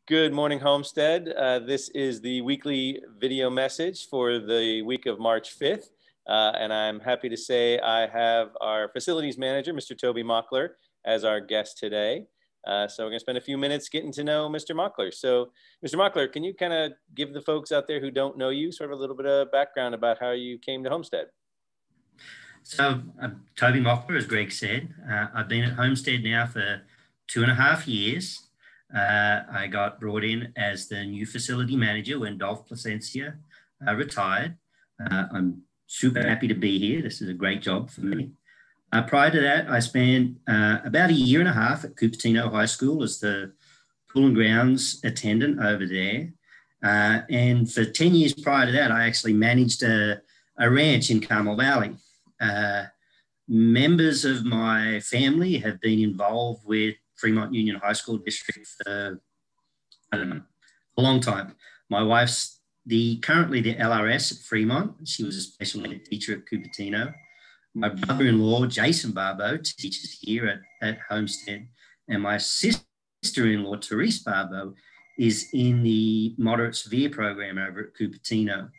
Good morning, Homestead. This is the weekly video message for the week of March 5th. And I'm happy to say I have our facilities manager, Mr. Toby Mockler, as our guest today. So we're going to spend a few minutes getting to know Mr. Mockler. So, Mr. Mockler, can you kind of give the folks out there who don't know you sort of a little bit of background about how you came to Homestead? So, Toby Mockler, as Greg said, I've been at Homestead now for 2.5 years. I got brought in as the new facility manager when Dolph Placencia retired. I'm super happy to be here. This is a great job for me. Prior to that, I spent about 1.5 years at Cupertino High School as the pool and grounds attendant over there. And for 10 years prior to that, I actually managed a ranch in Carmel Valley. Members of my family have been involved with Fremont Union High School District for, I don't know, a long time. My wife's currently the LRS at Fremont. She was a special ed teacher at Cupertino. My brother-in-law, Jason Barbeau, teaches here at Homestead. And my sister-in-law, Therese Barbeau, is in the moderate severe program over at Cupertino.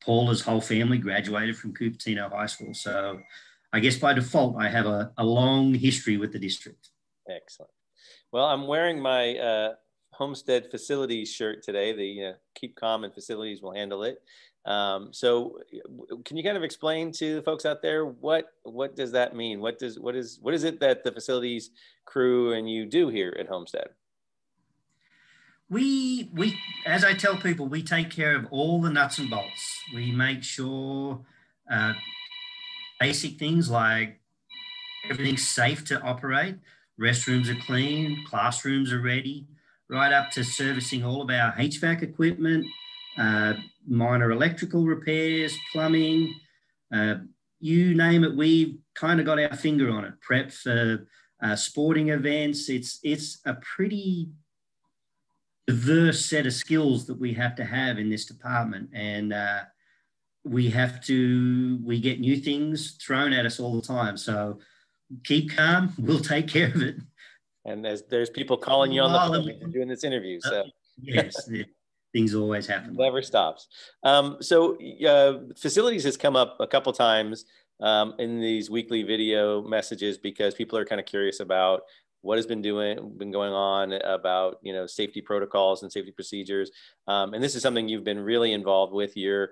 Paula's whole family graduated from Cupertino High School. So I guess by default, I have a long history with the district. Excellent. Well, I'm wearing my Homestead Facilities shirt today. The Keep Calm and Facilities will handle it. So can you kind of explain to the folks out there, what does that mean? What is it that the facilities crew and you do here at Homestead? We, as I tell people, we take care of all the nuts and bolts. We make sure basic things like everything's safe to operate, restrooms are clean, classrooms are ready, right up to servicing all of our HVAC equipment, minor electrical repairs, plumbing, you name it, we've kind of got our finger on it. Prep for sporting events. It's a pretty diverse set of skills that we have to have in this department. And we get new things thrown at us all the time. So keep calm, we'll take care of it. And there's people calling you on the phone when you're doing this interview. So yes, things always happen. Never stops. So facilities has come up a couple times in these weekly video messages because people are kind of curious about what has been going on about, safety protocols and safety procedures. And this is something you've been really involved with. You've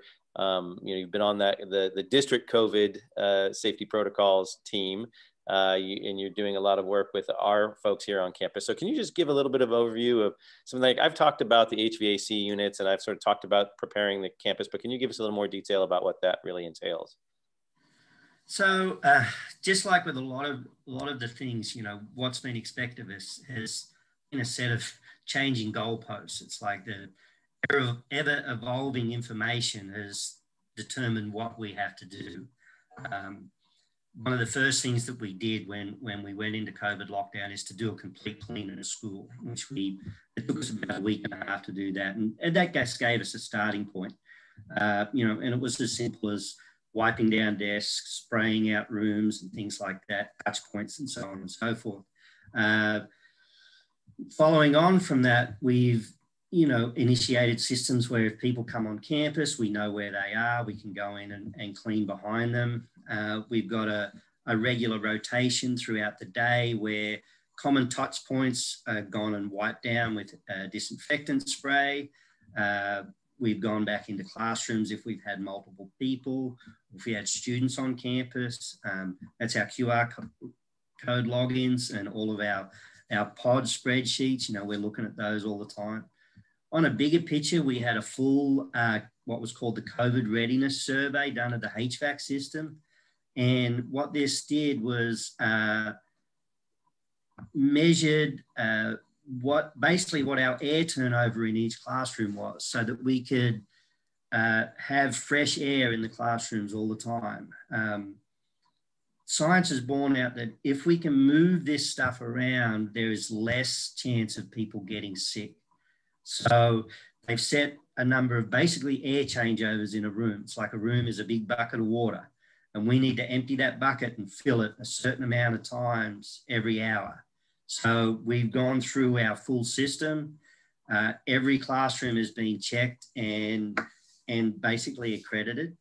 been on the district COVID safety protocols team, and you're doing a lot of work with our folks here on campus. So can you just give a little bit of overview of something like I've talked about the HVAC units and I've sort of talked about preparing the campus, but can you give us a little more detail about what that really entails? So just like with a lot of the things, what's been expected of us has been a set of changing goalposts. It's like the ever evolving information has determined what we have to do. One of the first things that we did when we went into COVID lockdown is to do a complete clean in a school, which it took us about 1.5 weeks to do that. And that just gave us a starting point, and it was as simple as wiping down desks, spraying out rooms and things like that, touch points and so on and so forth. Following on from that, we've, initiated systems where if people come on campus, we know where they are, we can go in and clean behind them. We've got a regular rotation throughout the day where common touch points are gone and wiped down with disinfectant spray. We've gone back into classrooms if we've had multiple people, if we had students on campus. That's our QR code logins and all of our pod spreadsheets. We're looking at those all the time. On a bigger picture, we had a full, what was called the COVID readiness survey done at the HVAC system. And what this did was measured what our air turnover in each classroom was so that we could have fresh air in the classrooms all the time. Science has borne out that if we can move this stuff around, there is less chance of people getting sick. So they've set a number of basically air changeovers in a room. It's like a room is a big bucket of water, and we need to empty that bucket and fill it a certain amount of times every hour. So we've gone through our full system. Every classroom has been checked and basically accredited.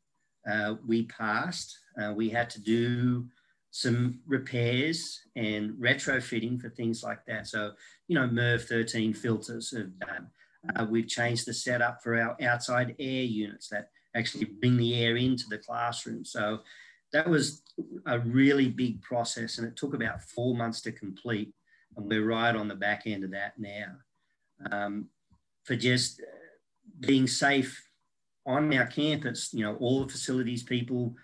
We passed. We had to do some repairs and retrofitting for things like that. So, you know, MERV 13 filters have done. We've changed the setup for our outside air units that actually bring the air into the classroom. So that was a really big process, and it took about 4 months to complete. And we're right on the back end of that now. For just being safe on our campus, you know, all the facilities people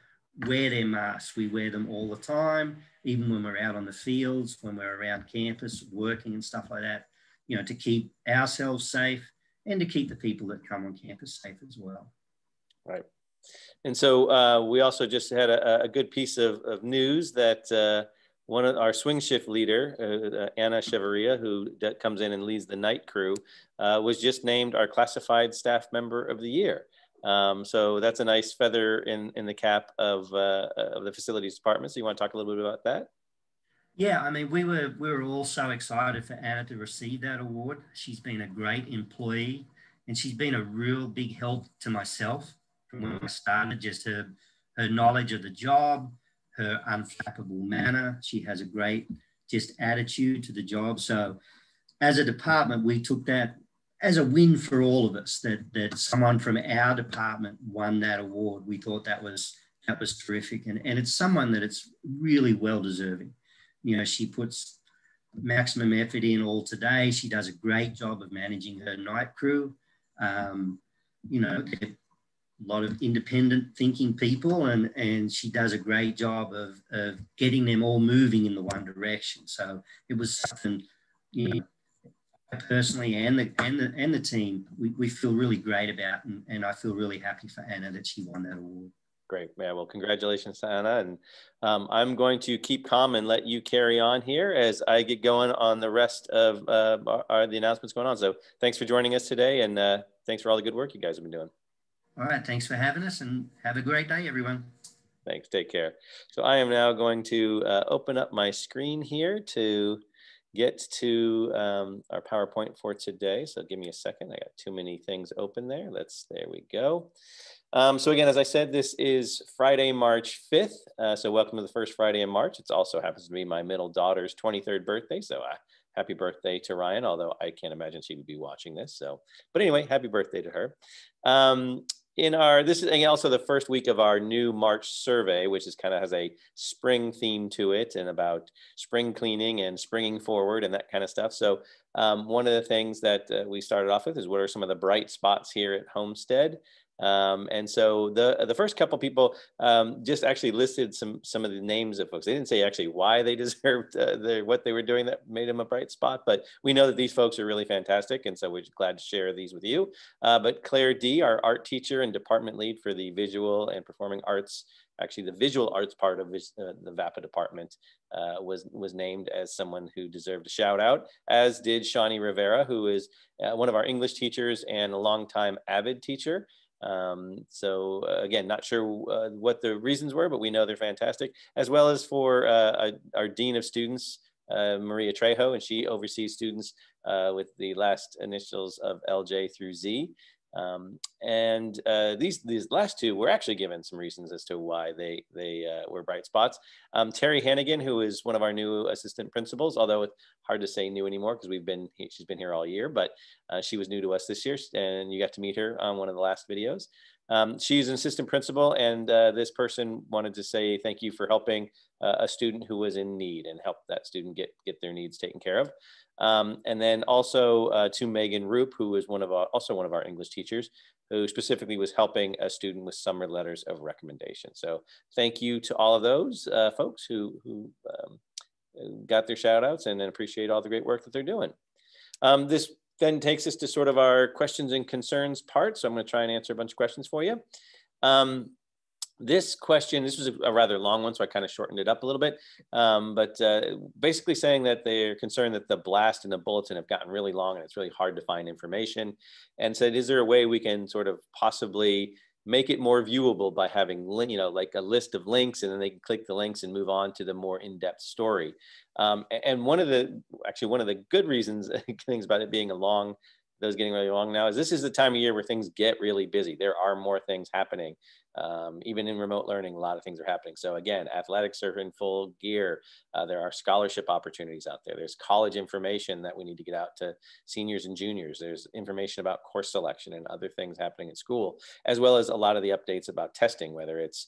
wear their masks. We wear them all the time, even when we're out on the fields, when we're around campus, working and stuff like that, you know, to keep ourselves safe and to keep the people that come on campus safe as well. Right. And so we also just had a good piece of news that one of our swing shift leader, Anna Chevaria, who comes in and leads the night crew, was just named our classified staff member of the year. So that's a nice feather in the cap of the facilities department. So you want to talk a little bit about that? Yeah, I mean, we were all so excited for Anna to receive that award. She's been a great employee, and she's been a real big help to myself from when I started. Just her knowledge of the job, her unflappable manner. She has a great just attitude to the job. So as a department, we took that as a win for all of us, that someone from our department won that award. We thought that was terrific. And it's someone that it's really well deserving. You know, she puts maximum effort in all today. She does a great job of managing her night crew. You know, a lot of independent thinking people, and she does a great job of getting them all moving in the one direction. So it was something, you know, personally and the team, we feel really great about, and I feel really happy for Anna that she won that award. Great. Yeah, well, congratulations to Anna. And I'm going to keep calm and let you carry on here as I get going on the rest of the announcements going on. So thanks for joining us today, and thanks for all the good work you guys have been doing. All right. Thanks for having us, and have a great day, everyone. Thanks. Take care. So I am now going to open up my screen here to get to our PowerPoint for today. So give me a second. I got too many things open there. There we go. So again, as I said, this is Friday, March 5th. So welcome to the first Friday in March. It also happens to be my middle daughter's 23rd birthday. So happy birthday to Ryan, although I can't imagine she would be watching this. So, but anyway, happy birthday to her. This is also the first week of our new March survey, which is kind of has a spring theme to it and about spring cleaning and springing forward and that kind of stuff. So one of the things that we started off with is what are some of the bright spots here at Homestead. And so the first couple people just actually listed some of the names of folks. They didn't say actually why they deserved what they were doing that made them a bright spot, but we know that these folks are really fantastic, and so we're glad to share these with you. But Claire D, our art teacher and department lead for the visual and performing arts, actually the visual arts part of the VAPA department, was named as someone who deserved a shout out, as did Shawnee Rivera, who is one of our English teachers and a longtime AVID teacher. So again, not sure what the reasons were, but we know they're fantastic, as well as for our Dean of Students, Maria Trejo, and she oversees students with the last initials of LJ through Z. These last two were actually given some reasons as to why they were bright spots. Terry Hannigan, who is one of our new assistant principals, although it's hard to say new anymore because she's been here all year, but she was new to us this year, and you got to meet her on one of the last videos. She's an assistant principal, and this person wanted to say thank you for helping a student who was in need and help that student get their needs taken care of. And then also to Megan Roop, who is also one of our English teachers, who specifically was helping a student with summer letters of recommendation. So thank you to all of those folks who got their shout outs, and then appreciate all the great work that they're doing. This then takes us to sort of our questions and concerns part. So I'm going to try and answer a bunch of questions for you. This was a rather long one, so I kind of shortened it up a little bit. But basically saying that they're concerned that the blast and the bulletin have gotten really long and it's really hard to find information. And said, is there a way we can sort of possibly make it more viewable by having, like a list of links, and then they can click the links and move on to the more in-depth story. And one of the good reasons, things about it being those getting really long now, is this is the time of year where things get really busy. There are more things happening. Even in remote learning, a lot of things are happening. So again, athletics are in full gear. There are scholarship opportunities out there. There's college information that we need to get out to seniors and juniors. There's information about course selection and other things happening at school, as well as a lot of the updates about testing, whether it's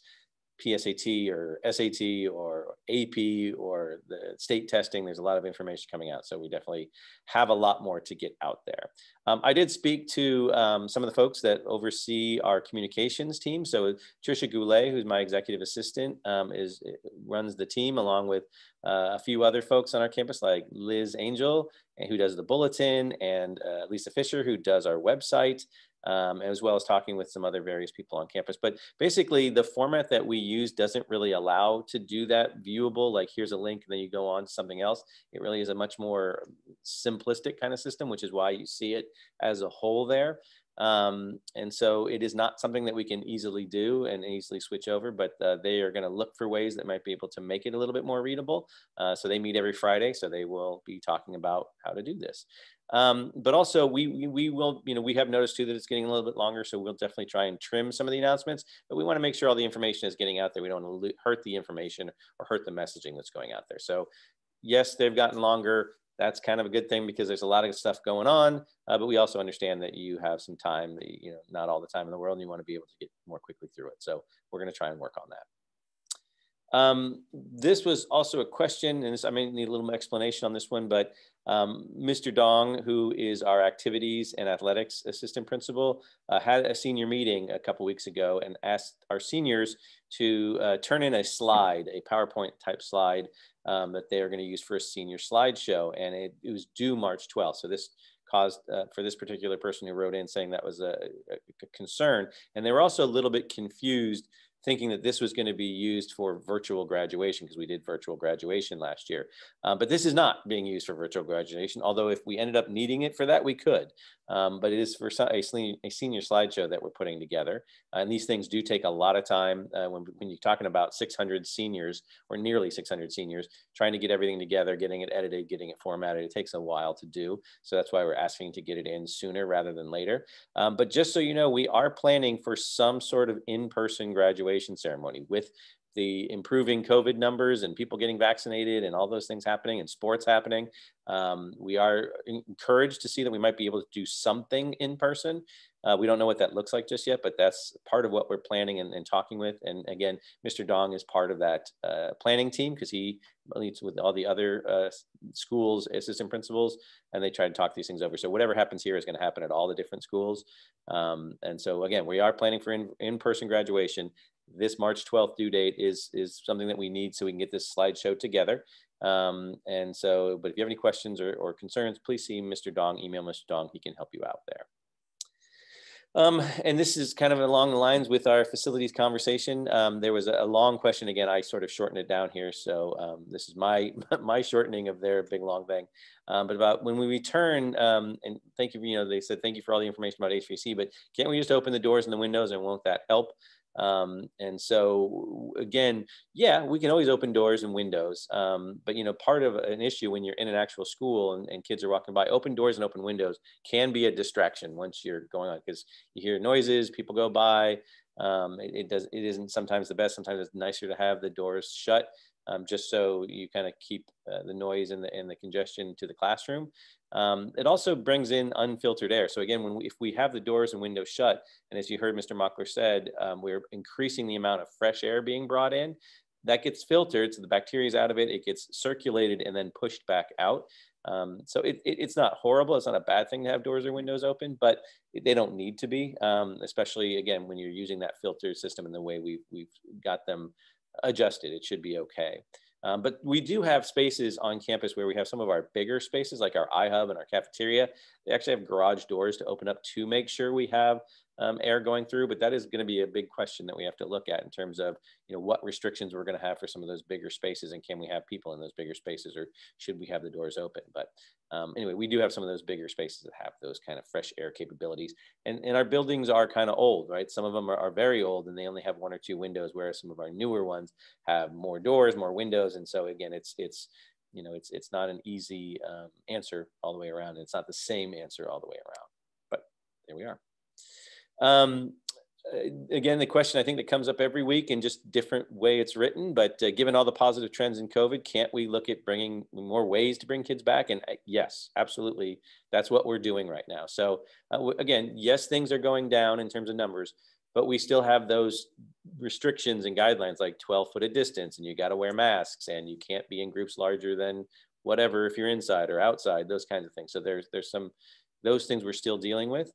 PSAT or SAT or AP or the state testing. There's a lot of information coming out. So we definitely have a lot more to get out there. I did speak to some of the folks that oversee our communications team. So Trisha Goulet, who's my executive assistant, runs the team along with a few other folks on our campus, like Liz Angel, who does the bulletin, and Lisa Fisher, who does our website. As well as talking with some other various people on campus. But basically, the format that we use doesn't really allow to do that viewable, like here's a link and then you go on to something else. It really is a much more simplistic kind of system, which is why you see it as a whole there. And so it is not something that we can easily do and easily switch over, but they are going to look for ways that might be able to make it a little bit more readable. So they meet every Friday, so they will be talking about how to do this. But also we will, we have noticed too that it's getting a little bit longer, so we'll definitely try and trim some of the announcements, but we want to make sure all the information is getting out there. We don't want to hurt the information or hurt the messaging that's going out there. So yes, they've gotten longer. That's kind of a good thing because there's a lot of stuff going on, but we also understand that you have some time, that, not all the time in the world, and you want to be able to get more quickly through it. So we're going to try and work on that. This was also a question, and I may need a little explanation on this one, but Mr. Dong, who is our activities and athletics assistant principal, had a senior meeting a couple weeks ago and asked our seniors to turn in a slide, a PowerPoint type slide that they are going to use for a senior slideshow, and it was due March 12th. So this caused for this particular person who wrote in saying that was a concern, and they were also a little bit confused, thinking that this was going to be used for virtual graduation, because we did virtual graduation last year. But this is not being used for virtual graduation, although if we ended up needing it for that, we could. But it is for a senior slideshow that we're putting together. And these things do take a lot of time when you're talking about 600 seniors, or nearly 600 seniors, trying to get everything together, getting it edited, getting it formatted. It takes a while to do. So that's why we're asking to get it in sooner rather than later. But just so you know, we are planning for some sort of in-person graduation ceremony with the improving COVID numbers and people getting vaccinated and all those things happening and sports happening. We are encouraged to see that we might be able to do something in person. We don't know what that looks like just yet, but that's part of what we're planning and talking with. And again, Mr. Dong is part of that planning team, because he meets with all the other schools, assistant principals, and they try to talk these things over. So whatever happens here is going to happen at all the different schools. And so again, we are planning for in-person graduation. This March 12th due date is something that we need so we can get this slideshow together. And so, but if you have any questions or concerns, please see Mr. Dong, email Mr. Dong, he can help you out there. And this is kind of along the lines with our facilities conversation. There was a long question. Again, I sort of shortened it down here. So this is my shortening of their big long thing. But about when we return, and thank you, they said, thank you for all the information about HVAC, but can't we just open the doors and the windows, and won't that help? And so again, yeah, we can always open doors and windows. But part of an issue when you're in an actual school and kids are walking by, open doors and open windows can be a distraction once you're going on, because you hear noises, people go by. It isn't sometimes the best. Sometimes it's nicer to have the doors shut, just so you kind of keep the noise and the congestion to the classroom. It also brings in unfiltered air. So again, if we have the doors and windows shut, and as you heard Mr. Mockler said, we're increasing the amount of fresh air being brought in, that gets filtered, so the bacteria is out of it, it gets circulated and then pushed back out. So it's not horrible. It's not a bad thing to have doors or windows open, but they don't need to be, especially again, when you're using that filter system in the way we've got them adjusted. It should be okay. But we do have spaces on campus where we have some of our bigger spaces, like our iHub and our cafeteria. They actually have garage doors to open up to make sure we have air going through, but that is going to be a big question that we have to look at in terms of, what restrictions we're going to have for some of those bigger spaces, and can we have people in those bigger spaces, or should we have the doors open? But anyway, we do have some of those bigger spaces that have those kind of fresh air capabilities, and our buildings are kind of old, right? Some of them are very old, and they only have 1 or 2 windows, whereas some of our newer ones have more doors, more windows, and so again, it's not an easy answer all the way around. It's not the same answer all the way around, but there we are. Again, the question I think that comes up every week in just different way it's written, but given all the positive trends in COVID, can't we look at bringing more ways to bring kids back? And yes, absolutely. That's what we're doing right now. So again, yes, things are going down in terms of numbers, but we still have those restrictions and guidelines like 12-foot of distance, and you got to wear masks, and you can't be in groups larger than whatever if you're inside or outside, those kinds of things. So there's those things we're still dealing with.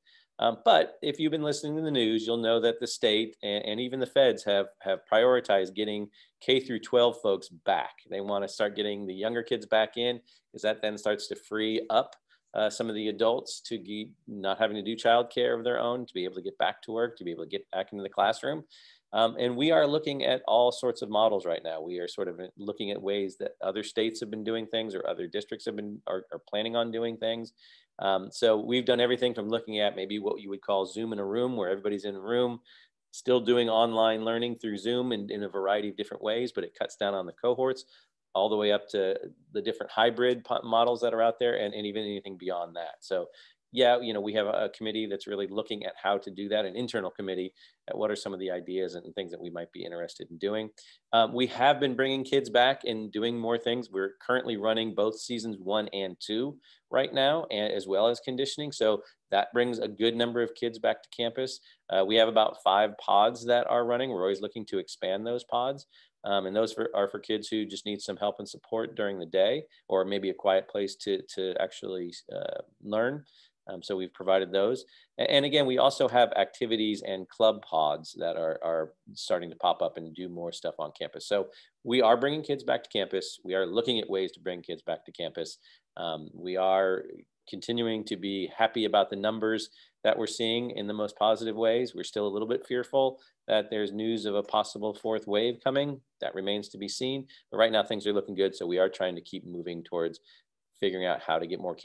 But if you've been listening to the news, you'll know that the state and even the feds have prioritized getting K through 12 folks back. They want to start getting the younger kids back in, because that then starts to free up some of the adults to not having to do childcare of their own, to be able to get back to work, to be able to get back into the classroom. And we are looking at all sorts of models right now. We are sort of looking at ways that other states have been doing things, or other districts are planning on doing things. So we've done everything from looking at maybe what you would call Zoom in a room, where everybody's in a room, still doing online learning through Zoom in a variety of different ways, but it cuts down on the cohorts, all the way up to the different hybrid models that are out there, and even anything beyond that. So yeah, we have a committee that's really looking at how to do that, an internal committee, at what are some of the ideas and things that we might be interested in doing. We have been bringing kids back and doing more things. We're currently running both seasons 1 and 2 right now, and as well as conditioning. So that brings a good number of kids back to campus. We have about 5 pods that are running. We're always looking to expand those pods. And those are for kids who just need some help and support during the day, or maybe a quiet place to actually learn. So we've provided those. And again, we also have activities and club pods that are starting to pop up and do more stuff on campus. So we are bringing kids back to campus. We are looking at ways to bring kids back to campus. We are continuing to be happy about the numbers that we're seeing in the most positive ways. We're still a little bit fearful that there's news of a possible 4th wave coming. That remains to be seen. But right now things are looking good. So we are trying to keep moving towards figuring out how to get more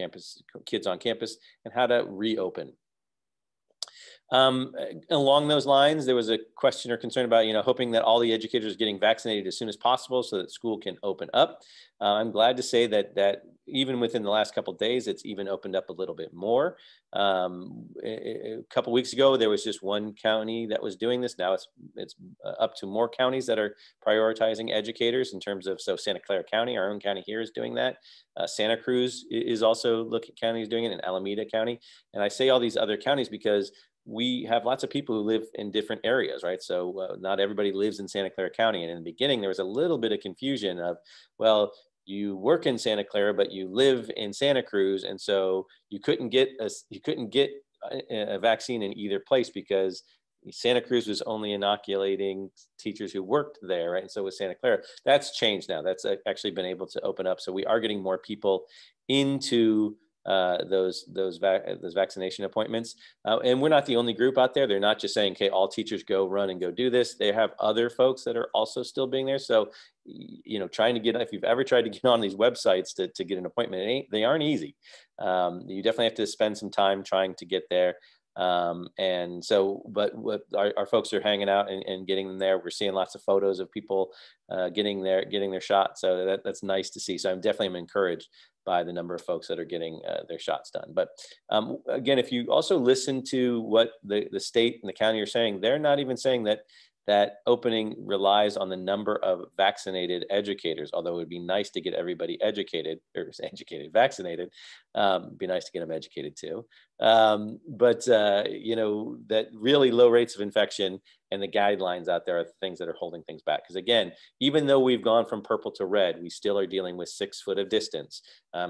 kids on campus and how to reopen. Along those lines, there was a question or concern about, hoping that all the educators are getting vaccinated as soon as possible so that school can open up. I'm glad to say that even within the last couple of days, it's even opened up a little bit more. A couple of weeks ago, there was just 1 county that was doing this. Now it's up to more counties that are prioritizing educators in terms of, so Santa Clara County, our own county here, is doing that. Santa Cruz is also county is doing it, in Alameda County. And I say all these other counties because we have lots of people who live in different areas, right? So not everybody lives in Santa Clara County. And in the beginning, there was a little bit of confusion of, well, you work in Santa Clara, but you live in Santa Cruz. And so you couldn't get a vaccine in either place, because Santa Cruz was only inoculating teachers who worked there, right? And so with Santa Clara, that's changed now. That's actually been able to open up. So we are getting more people into those vaccination appointments. And we're not the only group out there. They're not just saying, okay, all teachers go run and go do this. They have other folks that are also still being there. So, trying to if you've ever tried to get on these websites to get an appointment, they aren't easy. You definitely have to spend some time trying to get there. And so, but what our folks are hanging out and getting them there. We're seeing lots of photos of people getting their shot. So that's nice to see. So I'm definitely encouraged by the number of folks that are getting their shots done. But again, if you also listen to what the state and the county are saying, they're not even saying that opening relies on the number of vaccinated educators, although it would be nice to get everybody vaccinated. Be nice to get them educated too. But that really low rates of infection and the guidelines out there are the things that are holding things back. Because again, even though we've gone from purple to red, we still are dealing with 6 foot of distance.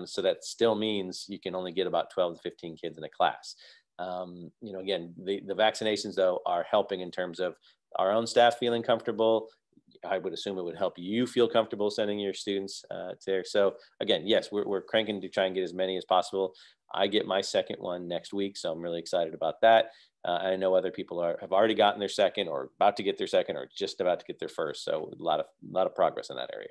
So that still means you can only get about 12 to 15 kids in a class. Again, the vaccinations though are helping in terms of our own staff feeling comfortable, I would assume it would help you feel comfortable sending your students there. So again, yes, we're cranking to try and get as many as possible. I get my second one next week, so I'm really excited about that. I know other people have already gotten their second, or about to get their second, or just about to get their first. So a lot of progress in that area.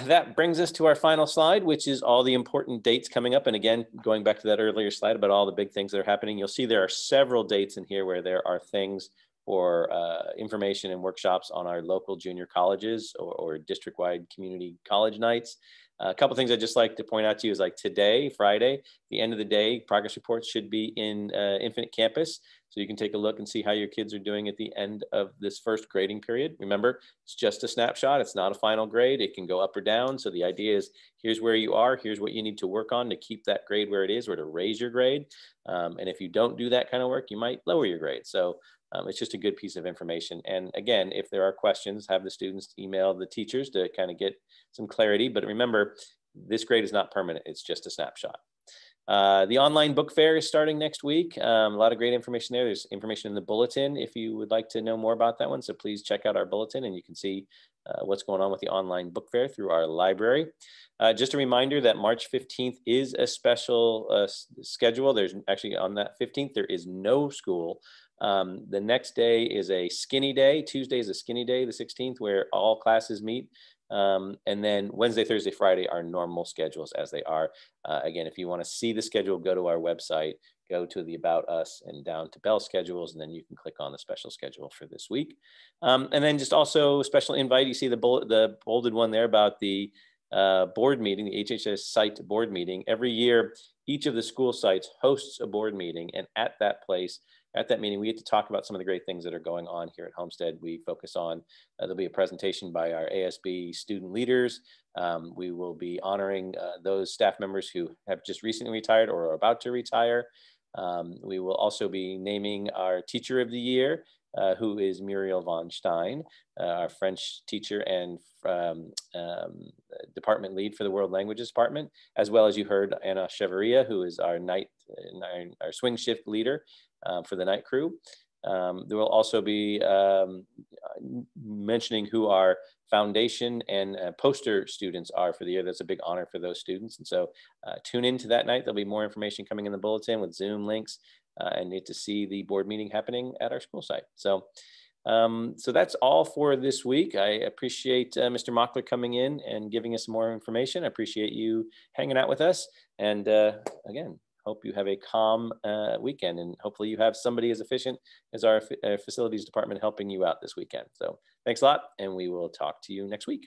That brings us to our final slide, which is all the important dates coming up. And again, going back to that earlier slide about all the big things that are happening, you'll see there are several dates in here where there are things for information and workshops on our local junior colleges or district-wide community college nights. A couple things I'd just like to point out to you is like today, Friday, the end of the day, progress reports should be in Infinite Campus. So you can take a look and see how your kids are doing at the end of this first grading period. Remember, it's just a snapshot. It's not a final grade. It can go up or down. So the idea is here's where you are. Here's what you need to work on to keep that grade where it is or to raise your grade. And if you don't do that kind of work, you might lower your grade. So it's just a good piece of information. And again, if there are questions, have the students email the teachers to kind of get some clarity. But remember, this grade is not permanent. It's just a snapshot. The online book fair is starting next week. A lot of great information there. There's information in the bulletin if you would like to know more about that one. So please check out our bulletin and you can see what's going on with the online book fair through our library. Just a reminder that March 15th is a special schedule. There's actually on that 15th, there is no school. The next day is a skinny day. Tuesday is a skinny day, the 16th, where all classes meet. And then Wednesday, Thursday, Friday are normal schedules as they are. Again, if you want to see the schedule, go to our website, go to the About Us and down to Bell schedules, and then you can click on the special schedule for this week. And then just also special invite, you see the bolded one there about the board meeting, the HHS site board meeting. Every year, each of the school sites hosts a board meeting, and at that place, at that meeting, we get to talk about some of the great things that are going on here at Homestead. We focus on, there'll be a presentation by our ASB student leaders. We will be honoring those staff members who have just recently retired or are about to retire. We will also be naming our Teacher of the Year, who is Muriel von Stein, our French teacher and department lead for the World Languages Department, as well as you heard Anna Cheveria, who is our our swing shift leader for the night crew. There will also be mentioning who our foundation and poster students are for the year. That's a big honor for those students. And so tune into that night. There'll be more information coming in the bulletin with Zoom links and need to see the board meeting happening at our school site. So so that's all for this week. I appreciate Mr. Mockler coming in and giving us more information. I appreciate you hanging out with us. And again, hope you have a calm weekend, and hopefully you have somebody as efficient as our facilities department helping you out this weekend. So thanks a lot, and we will talk to you next week.